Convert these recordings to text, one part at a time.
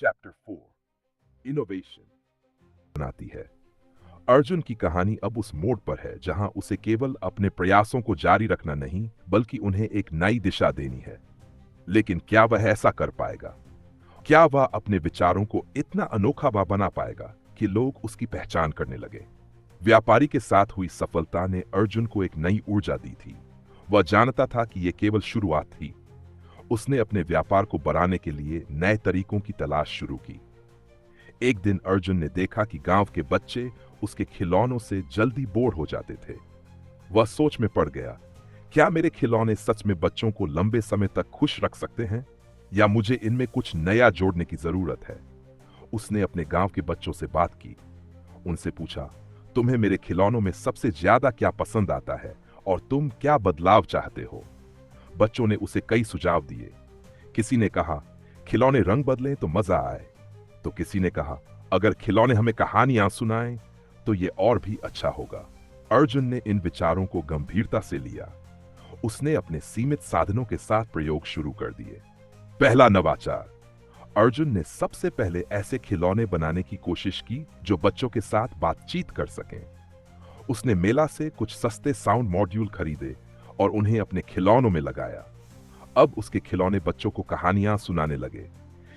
Chapter 4 innovation बनाती है। अर्जुन की कहानी अब उस मोड़ पर है जहां उसे केवल अपने प्रयासों को जारी रखना नहीं बल्कि उन्हें एक नई दिशा देनी है। लेकिन क्या वह ऐसा कर पाएगा? क्या वह अपने विचारों को इतना अनोखा बना पाएगा कि लोग उसकी पहचान करने लगे? व्यापारी के साथ हुई सफलता ने अर्जुन को एक नई ऊर्जा दी थी। वह जानता था कि यह केवल शुरुआत थी। उसने अपने व्यापार को बढ़ाने के लिए नए तरीकों की तलाश शुरू की। एक दिन अर्जुन ने देखा कि गांव के बच्चे उसके खिलौनों से जल्दी बोर हो जाते थे। वह सोच में पड़ गया, क्या मेरे खिलौने सच में बच्चों को लंबे समय तक खुश रख सकते हैं या मुझे इनमें कुछ नया जोड़ने की जरूरत है? उसने अपने गांव के बच्चों से बात की। उनसे पूछा, तुम्हें मेरे खिलौनों में सबसे ज्यादा क्या पसंद आता है और तुम क्या बदलाव चाहते हो? बच्चों ने उसे कई सुझाव दिए। किसी ने कहा, खिलौने रंग बदलें तो मजा आए। तो किसी ने कहा, अगर खिलौने हमें कहानियां सुनाएं तो ये और भी अच्छा होगा। अर्जुन ने इन विचारों को गंभीरता से लिया। उसने अपने सीमित साधनों के साथ प्रयोग शुरू कर दिए। पहला नवाचार। अर्जुन ने सबसे पहले ऐसे खिलौने बनाने की कोशिश की जो बच्चों के साथ बातचीत कर सकें। उसने मेला से कुछ सस्ते साउंड मॉड्यूल खरीदे और उन्हें अपने खिलौनों में लगाया। अब उसके खिलौने बच्चों को कहानियां सुनाने लगे।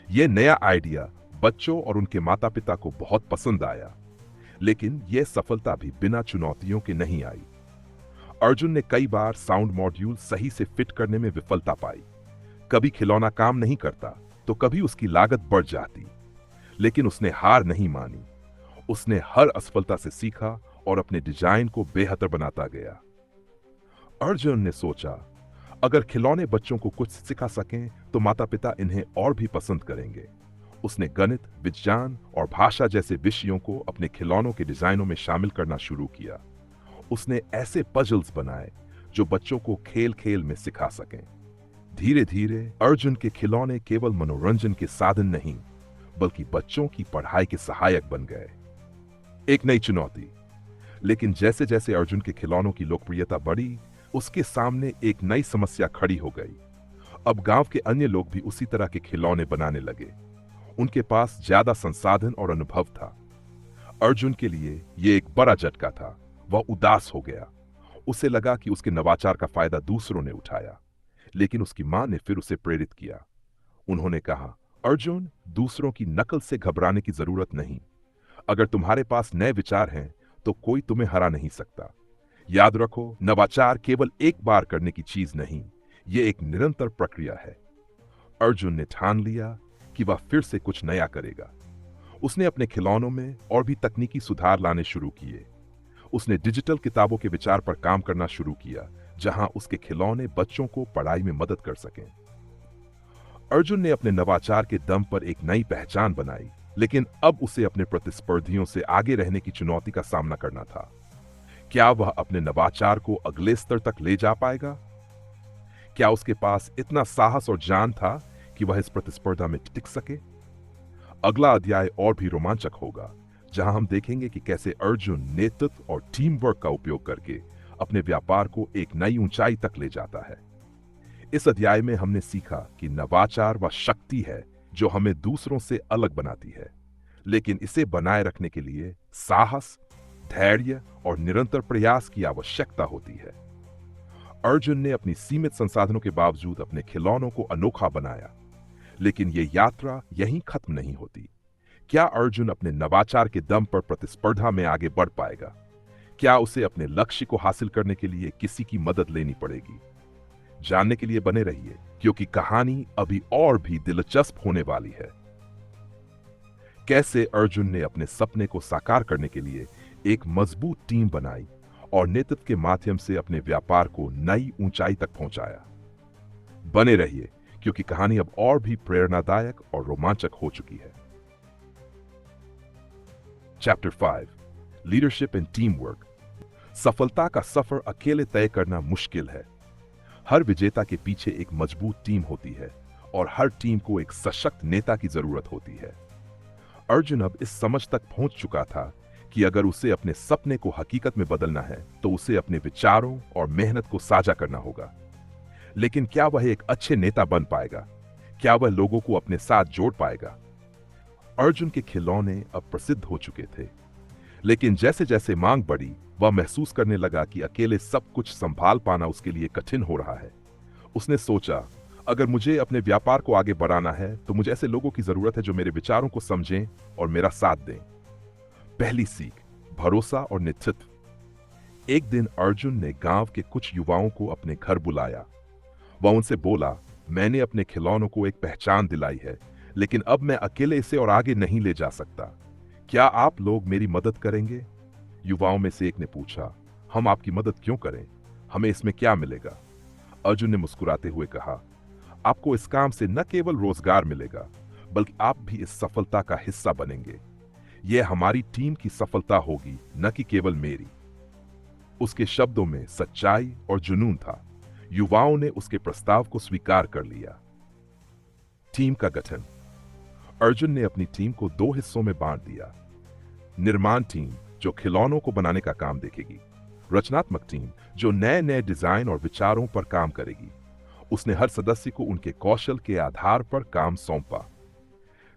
यह नया आइडिया बच्चों और उनके माता पिता को बहुत पसंद आया। लेकिन यह सफलता भी बिना चुनौतियों के नहीं आई। अर्जुन ने कई बार साउंड मॉड्यूल सही से फिट करने में विफलता पाई। कभी खिलौना काम नहीं करता तो कभी उसकी लागत बढ़ जाती। लेकिन उसने हार नहीं मानी। उसने हर असफलता से सीखा और अपने डिजाइन को बेहतर बनाता गया। अर्जुन ने सोचा, अगर खिलौने बच्चों को कुछ सिखा सकें तो माता पिता इन्हें और भी पसंद करेंगे। उसने गणित, विज्ञान और भाषा जैसे विषयों को अपने खिलौनों के डिजाइनों में शामिल करना शुरू किया। उसने ऐसे पजल्स बनाए जो बच्चों को खेल खेल में सिखा सकें। धीरे धीरे अर्जुन के खिलौने केवल मनोरंजन के साधन नहीं बल्कि बच्चों की पढ़ाई के सहायक बन गए। एक नई चुनौती। लेकिन जैसे जैसे अर्जुन के खिलौनों की लोकप्रियता बढ़ी, उसके सामने एक नई समस्या खड़ी हो गई। अब गांव के अन्य लोग भी उसी तरह के खिलौने बनाने लगे। उनके पास ज्यादा संसाधन और अनुभव था। अर्जुन के लिए यह एक बड़ा झटका था। वह उदास हो गया। उसे लगा कि उसके नवाचार का फायदा दूसरों ने उठाया। लेकिन उसकी मां ने फिर उसे प्रेरित किया। उन्होंने कहा, अर्जुन, दूसरों की नकल से घबराने की जरूरत नहीं। अगर तुम्हारे पास नए विचार हैं तो कोई तुम्हें हरा नहीं सकता। याद रखो, नवाचार केवल एक बार करने की चीज नहीं, यह एक निरंतर प्रक्रिया है। अर्जुन ने ठान लिया कि वह फिर से कुछ नया करेगा। उसने अपने खिलौनों में और भी तकनीकी सुधार लाने शुरू किए। उसने डिजिटल किताबों के विचार पर काम करना शुरू किया, जहां उसके खिलौने बच्चों को पढ़ाई में मदद कर सकें। अर्जुन ने अपने नवाचार के दम पर एक नई पहचान बनाई, लेकिन अब उसे अपने प्रतिस्पर्धियों से आगे रहने की चुनौती का सामना करना था। क्या वह अपने नवाचार को अगले स्तर तक ले जा पाएगा? क्या उसके पास इतना साहस और जान था कि वह इस प्रतिस्पर्धा में टिक सके? अगला अध्याय और भी रोमांचक होगा, जहां हम देखेंगे कि कैसे अर्जुन नेतृत्व और टीम वर्क का उपयोग करके अपने व्यापार को एक नई ऊंचाई तक ले जाता है। इस अध्याय में हमने सीखा कि नवाचार वह शक्ति है जो हमें दूसरों से अलग बनाती है, लेकिन इसे बनाए रखने के लिए साहस, धैर्य और निरंतर प्रयास की आवश्यकता होती है। अर्जुन ने अपनी सीमित संसाधनों के बावजूद अपने खिलौनों को अनोखा बनाया, लेकिन यह यात्रा यहीं खत्म नहीं होती। क्या अर्जुन अपने नवाचार के दम पर प्रतिस्पर्धा में आगे बढ़ पाएगा? क्या उसे अपने लक्ष्य को हासिल करने के लिए किसी की मदद लेनी पड़ेगी? जानने के लिए बने रहिए, क्योंकि कहानी अभी और भी दिलचस्प होने वाली है। कैसे अर्जुन ने अपने सपने को साकार करने के लिए एक मजबूत टीम बनाई और नेतृत्व के माध्यम से अपने व्यापार को नई ऊंचाई तक पहुंचाया। बने रहिए, क्योंकि कहानी अब और भी प्रेरणादायक और रोमांचक हो चुकी है। Chapter 5 leadership and team work. सफलता का सफर अकेले तय करना मुश्किल है। हर विजेता के पीछे एक मजबूत टीम होती है और हर टीम को एक सशक्त नेता की जरूरत होती है। अर्जुन अब इस समझ तक पहुंच चुका था कि अगर उसे अपने सपने को हकीकत में बदलना है तो उसे अपने विचारों और मेहनत को साझा करना होगा। लेकिन क्या वह एक अच्छे नेता बन पाएगा? क्या वह लोगों को अपने साथ जोड़ पाएगा? अर्जुन के खिलौने अब प्रसिद्ध हो चुके थे, लेकिन जैसे जैसे मांग बढ़ी, वह महसूस करने लगा कि अकेले सब कुछ संभाल पाना उसके लिए कठिन हो रहा है। उसने सोचा, अगर मुझे अपने व्यापार को आगे बढ़ाना है तो मुझे ऐसे लोगों की जरूरत है जो मेरे विचारों को समझें और मेरा साथ दें। पहली सीख, भरोसा और नेतृत्व। एक दिन अर्जुन ने गांव के कुछ युवाओं को अपने घर बुलाया। वह उनसे बोला, मैंने अपने खिलौनों को एक पहचान दिलाई है, लेकिन अब मैं अकेले इसे और आगे नहीं ले जा सकता। क्या आप लोग मेरी मदद करेंगे? युवाओं में से एक ने पूछा, हम आपकी मदद क्यों करें? हमें इसमें क्या मिलेगा? अर्जुन ने मुस्कुराते हुए कहा, आपको इस काम से न केवल रोजगार मिलेगा, बल्कि आप भी इस सफलता का हिस्सा बनेंगे। यह हमारी टीम की सफलता होगी, न कि केवल मेरी। उसके शब्दों में सच्चाई और जुनून था। युवाओं ने उसके प्रस्ताव को स्वीकार कर लिया। टीम का गठन। अर्जुन ने अपनी टीम को दो हिस्सों में बांट दिया। निर्माण टीम, जो खिलौनों को बनाने का काम देखेगी। रचनात्मक टीम, जो नए नए डिजाइन और विचारों पर काम करेगी। उसने हर सदस्य को उनके कौशल के आधार पर काम सौंपा।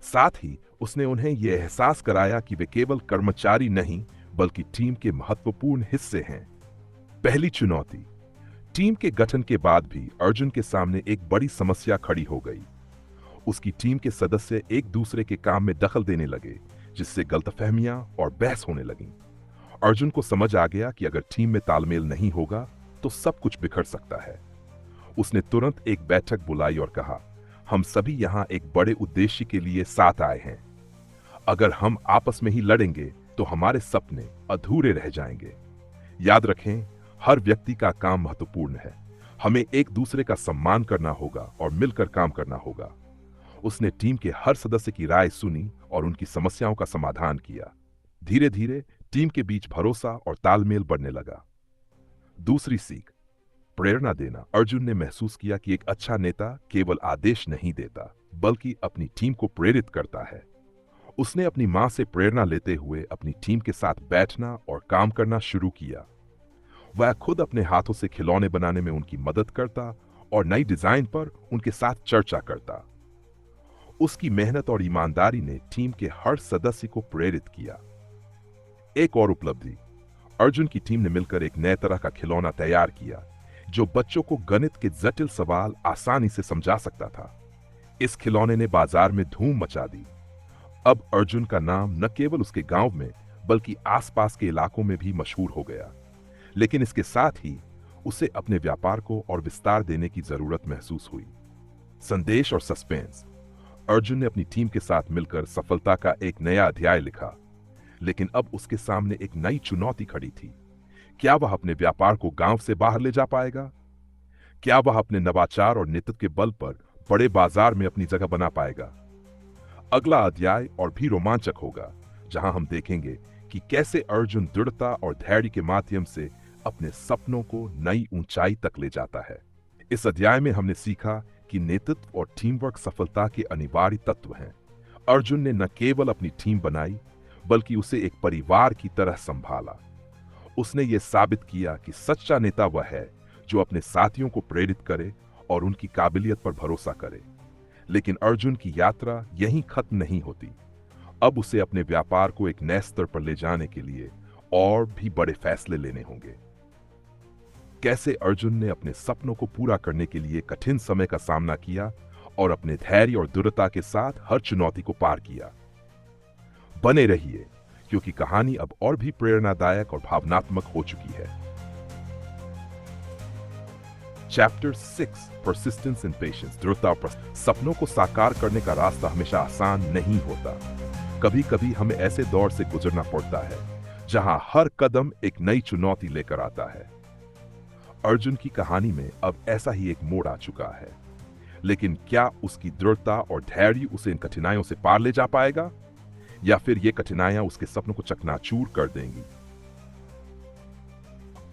साथ ही उसने उन्हें यह एहसास कराया कि वे केवल कर्मचारी नहीं, बल्कि टीम के महत्वपूर्ण हिस्से हैं। पहली चुनौती। टीम के गठन के बाद भी अर्जुन के सामने एक बड़ी समस्या खड़ी हो गई। उसकी टीम के सदस्य एक दूसरे के काम में दखल देने लगे, जिससे गलतफहमियां और बहस होने लगीं। अर्जुन को समझ आ गया कि अगर टीम में तालमेल नहीं होगा तो सब कुछ बिखर सकता है। उसने तुरंत एक बैठक बुलाई और कहा, हम सभी यहां एक बड़े उद्देश्य के लिए साथ आए हैं। अगर हम आपस में ही लड़ेंगे तो हमारे सपने अधूरे रह जाएंगे। याद रखें, हर व्यक्ति का काम महत्वपूर्ण है। हमें एक दूसरे का सम्मान करना होगा और मिलकर काम करना होगा। उसने टीम के हर सदस्य की राय सुनी और उनकी समस्याओं का समाधान किया। धीरे धीरे टीम के बीच भरोसा और तालमेल बढ़ने लगा। दूसरी सीख, प्रेरणा देना। अर्जुन ने महसूस किया कि एक अच्छा नेता केवल आदेश नहीं देता, बल्कि अपनी टीम को प्रेरित करता है। उसने अपनी मां से प्रेरणा लेते हुए अपनी टीम के साथ बैठना और काम करना शुरू किया। वह खुद अपने हाथों से खिलौने बनाने में उनकी मदद करता और नई डिजाइन पर उनके साथ चर्चा करता। उसकी मेहनत और ईमानदारी ने टीम के हर सदस्य को प्रेरित किया। एक और उपलब्धि, अर्जुन की टीम ने मिलकर एक नए तरह का खिलौना तैयार किया, जो बच्चों को गणित के जटिल सवाल आसानी से समझा सकता था। इस खिलौने ने बाजार में धूम मचा दी। अब अर्जुन का नाम न केवल उसके गांव में, बल्कि आसपास के इलाकों में भी मशहूर हो गया। लेकिन इसके साथ ही उसे अपने व्यापार को और विस्तार देने की जरूरत महसूस हुई। संदेश और सस्पेंस। अर्जुन ने अपनी टीम के साथ मिलकर सफलता का एक नया अध्याय लिखा, लेकिन अब उसके सामने एक नई चुनौती खड़ी थी। क्या वह अपने व्यापार को गांव से बाहर ले जा पाएगा? क्या वह अपने नवाचार और नेतृत्व के बल पर बड़े बाजार में अपनी जगह बना पाएगा? अगला अध्याय और भी रोमांचक होगा, जहां हम देखेंगे कि कैसे अर्जुन दृढ़ता और धैर्य के माध्यम से अपने सपनों को नई ऊंचाई तक ले जाता है। इस अध्याय में हमने सीखा कि नेतृत्व और टीम वर्क सफलता के अनिवार्य तत्व हैं। अर्जुन ने न केवल अपनी टीम बनाई, बल्कि उसे एक परिवार की तरह संभाला। उसने ये साबित किया कि सच्चा नेता वह है जो अपने साथियों को प्रेरित करे और उनकी काबिलियत पर भरोसा करे। लेकिन अर्जुन की यात्रा यहीं खत्म नहीं होती। अब उसे अपने व्यापार को एक नए स्तर पर ले जाने के लिए और भी बड़े फैसले लेने होंगे। कैसे अर्जुन ने अपने सपनों को पूरा करने के लिए कठिन समय का सामना किया और अपने धैर्य और दृढ़ता के साथ हर चुनौती को पार किया। बने रहिए, क्योंकि कहानी अब और भी प्रेरणादायक और भावनात्मक हो चुकी है। Chapter 6, persistence and patience. दृढ़ता और सपनों को साकार करने का रास्ता हमेशा आसान नहीं होता। कभी कभी हमें ऐसे दौर से गुजरना पड़ता है जहां हर कदम एक नई चुनौती लेकर आता है। अर्जुन की कहानी में अब ऐसा ही एक मोड़ आ चुका है, लेकिन क्या उसकी दृढ़ता और धैर्य उसे इन कठिनाइयों से पार ले जा पाएगा, या फिर ये कठिनाइयां उसके सपनों को चकनाचूर कर देंगी?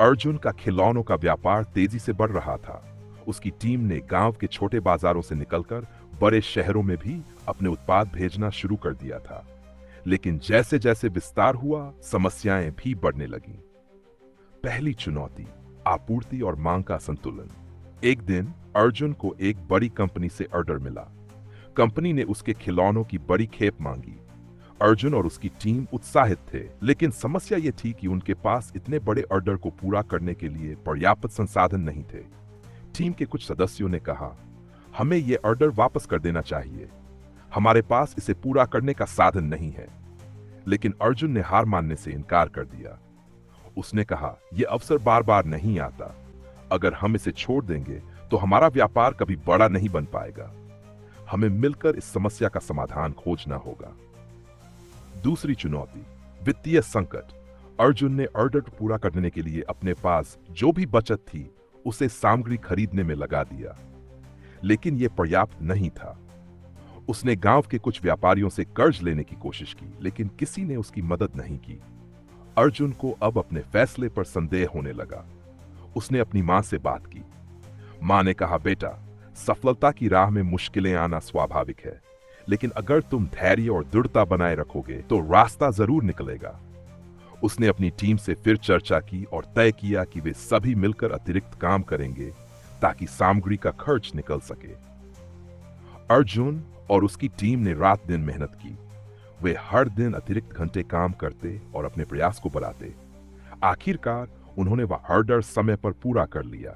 अर्जुन का खिलौनों का व्यापार तेजी से बढ़ रहा था। उसकी टीम ने गांव के छोटे बाजारों से निकलकर बड़े शहरों में भी अपने उत्पाद भेजना शुरू कर दिया था। लेकिन जैसे जैसे विस्तार हुआ, समस्याएं भी बढ़ने लगीं। पहली चुनौती, आपूर्ति और मांग का संतुलन। एक दिन अर्जुन को एक बड़ी कंपनी से ऑर्डर मिला। कंपनी ने उसके खिलौनों की बड़ी खेप मांगी, अर्जुन और उसकी टीम उत्साहित थे, लेकिन समस्या ये थी कि उनके पास इतने बड़े ऑर्डर को पूरा करने के लिए पर्याप्त संसाधन नहीं थे। टीम के कुछ सदस्यों ने कहा, हमें ये ऑर्डर वापस कर देना चाहिए, हमारे पास इसे पूरा करने का साधन नहीं है। लेकिन अर्जुन ने हार मानने से इनकार कर दिया। उसने कहा, यह अवसर बार बार नहीं आता, अगर हम इसे छोड़ देंगे तो हमारा व्यापार कभी बड़ा नहीं बन पाएगा। हमें मिलकर इस समस्या का समाधान खोजना होगा। दूसरी चुनौती, वित्तीय संकट। अर्जुन ने ऑर्डर पूरा करने के लिए अपने पास जो भी बचत थी उसे सामग्री खरीदने में लगा दिया, लेकिन यह पर्याप्त नहीं था। उसने गांव के कुछ व्यापारियों से कर्ज लेने की कोशिश की, लेकिन किसी ने उसकी मदद नहीं की। अर्जुन को अब अपने फैसले पर संदेह होने लगा। उसने अपनी मां से बात की। मां ने कहा, बेटा, सफलता की राह में मुश्किलें आना स्वाभाविक है, लेकिन अगर तुम धैर्य और दृढ़ता बनाए रखोगे तो रास्ता जरूर निकलेगा। उसने अपनी टीम से फिर चर्चा की और तय किया कि वे सभी मिलकर अतिरिक्त काम करेंगे ताकि सामग्री का खर्च निकल सके। अर्जुन और उसकी टीम ने रात दिन मेहनत की। वे हर दिन अतिरिक्त घंटे काम करते और अपने प्रयास को बढ़ाते। आखिरकार उन्होंने वह ऑर्डर समय पर पूरा कर लिया।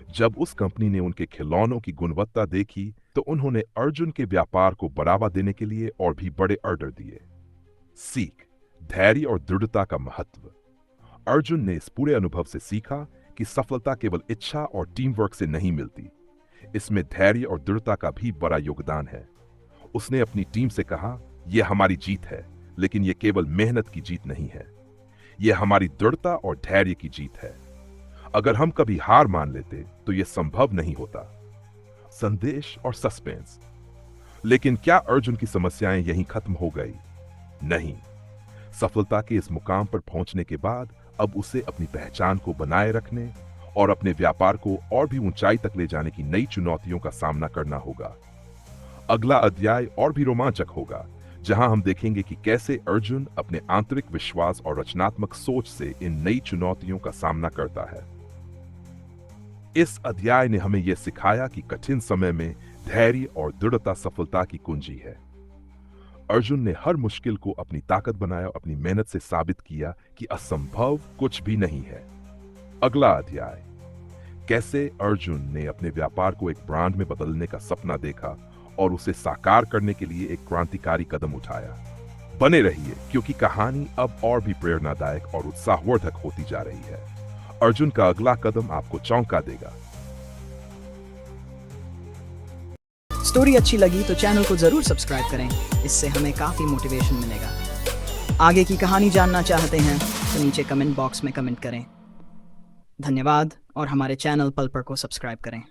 जब उस कंपनी ने उनके खिलौनों की गुणवत्ता देखी तो उन्होंने अर्जुन के व्यापार को बढ़ावा देने के लिए और भी बड़े ऑर्डर दिए। सीख, धैर्य और दृढ़ता का महत्व। अर्जुन ने इस पूरे अनुभव से सीखा कि सफलता केवल इच्छा और टीम वर्क से नहीं मिलती, इसमें धैर्य और दृढ़ता का भी बड़ा योगदान है। उसने अपनी टीम से कहा, यह हमारी जीत है, लेकिन यह केवल मेहनत की जीत नहीं है, यह हमारी दृढ़ता और धैर्य की जीत है। अगर हम कभी हार मान लेते तो यह संभव नहीं होता। संदेश और सस्पेंस। लेकिन क्या अर्जुन की समस्याएं यहीं खत्म हो गई? नहीं। सफलता के इस मुकाम पर पहुंचने के बाद अब उसे अपनी पहचान को बनाए रखने और अपने व्यापार को और भी ऊंचाई तक ले जाने की नई चुनौतियों का सामना करना होगा। अगला अध्याय और भी रोमांचक होगा, जहां हम देखेंगे कि कैसे अर्जुन अपने आंतरिक विश्वास और रचनात्मक सोच से इन नई चुनौतियों का सामना करता है। इस अध्याय ने हमें यह सिखाया कि कठिन समय में धैर्य और दृढ़ता सफलता की कुंजी है। अर्जुन ने हर मुश्किल को अपनी ताकत बनाया और अपनी मेहनत से साबित किया कि असंभव कुछ भी नहीं है। अगला अध्याय, कैसे अर्जुन ने अपने व्यापार को एक ब्रांड में बदलने का सपना देखा और उसे साकार करने के लिए एक क्रांतिकारी कदम उठाया। बने रहिए, क्योंकि कहानी अब और भी प्रेरणादायक और उत्साहवर्धक होती जा रही है। अर्जुन का अगला कदम आपको चौंका देगा। स्टोरी अच्छी लगी तो चैनल को जरूर सब्सक्राइब करें, इससे हमें काफी मोटिवेशन मिलेगा। आगे की कहानी जानना चाहते हैं तो नीचे कमेंट बॉक्स में कमेंट करें। धन्यवाद और हमारे चैनल पल पर को सब्सक्राइब करें।